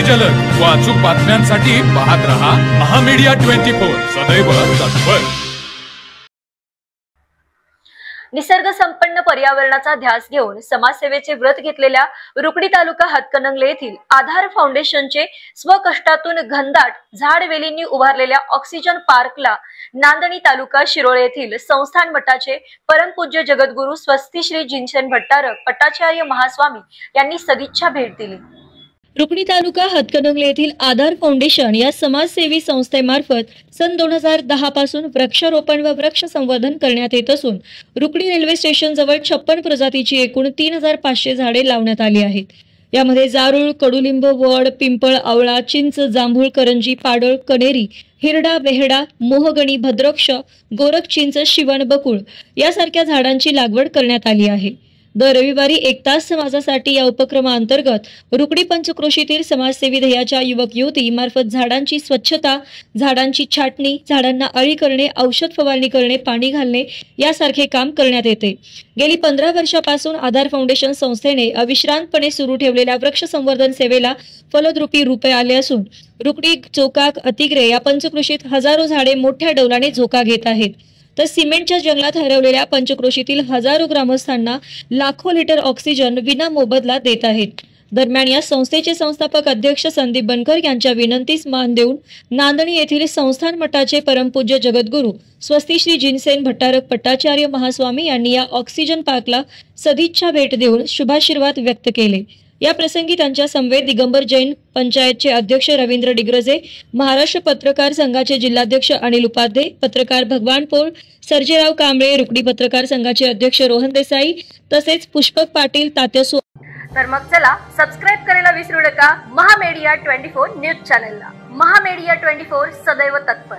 जलद व अचूक बातम्यांसाठी पाहत रहा महामीडिया 24 सदैव तत्पर। निसर्ग संपन्न पर्यावरणाचा ध्यास घेऊन समाजसेवेचे व्रत घेतलेल्या रुकडी तालुका हातकणंगले येथील आधार फाउंडेशनचे स्वकष्टातून घनदाट झाडवेलींनी उभारलेल्या ऑक्सिजन पार्कला नांदणी तालुका शिरोळे येथील संस्थान मठाचे परमपूज्य जगद्गुरू स्वस्ती श्री जिनसेन भट्टारक पट्टाचार्य महास्वामी यांनी सदिच्छा भेट दिली। रुकडी तालुका हातकणंगले येथील आधार फाउंडेशन या समाजसेवी संस्थेमार्फत सन 2010 पासून वृक्षारोपण व वृक्ष संवर्धन करण्यात येत असून रुकडी रेल्वे स्टेशन जवळ 56 प्रजातीची एकूण 3500 झाडे लावण्यात आली आहेत। यामध्ये जारूळ, कडुलिंब, वड, पिंपळ, आवळा, चिंच, जांभूळ, करंजी, पाडळ, कनेरी, हिरडा, बेहडा, मोहगणी, भद्रक्ष, गोरख चिंच, शिवण, बकुळ यासारख्या झाडांची लागवड करण्यात आली आहे। दर रविवारी 1 तास समाजासाठी या उपक्रमाअंतर्गत रुकडी पंचक्रोशीतील समाजसेवी ध्येयाच्या युवक युवती मार्फत झाडांची स्वच्छता, झाडांची छाटणी, झाडांना अळी करणे, औषध फवारणी करणे, पाणी घालणे यासारखे काम करण्यात येते। गेली 15 वर्षापासून आधार फाउंडेशन संस्थेने अविश्रांतपणे सुरू ठेवलेल्या वृक्ष संवर्धन सेवेला फलद्रुपी रूपे आले असून रुकडी, चोकाक, अतिग्रे या पंचक्रोशीत हजारो झाडे मोठ्या डौलाने झोका घेत आहेत। तर सिमेंटच्या जंगलात हरवलेल्या पंचक्रोशीतील हजारो ग्रामस्थांना लाखो लिटर ऑक्सिजन विना मोबदला देत आहेत। दरम्यान या संस्थेचे संस्थापक अध्यक्ष संदीप बनकर यांच्या विनंतीस मान देऊन नांदणी येथील संस्थान मठाचे परमपूज्य जगद्गुरू स्वस्ती श्री जिनसेन भट्टारक पट्टाचार्य महास्वामी यांनी या ऑक्सिजन पार्कला सदिच्छा भेट देऊन शुभाशीर्वाद व्यक्त केले। या प्रसंगी त्यांच्या समवेत दिगंबर जैन पंचायतचे अध्यक्ष रवींद्र डिग्रजे, महाराष्ट्र पत्रकार संघाचे जिल्हाध्यक्ष अनिल उपाध्ये, पत्रकार भगवान पोळ, सर्जेराव कांबळे, रुकडी पत्रकार संघाचे अध्यक्ष रोहन देसाई तसेच पुष्पक पाटील, तात्यासू। तर मग चला सबस्क्राइब करायला विसरू नका महामीडिया 24 न्यूज चॅनलला। महामीडिया 24 सदैव तत्पर।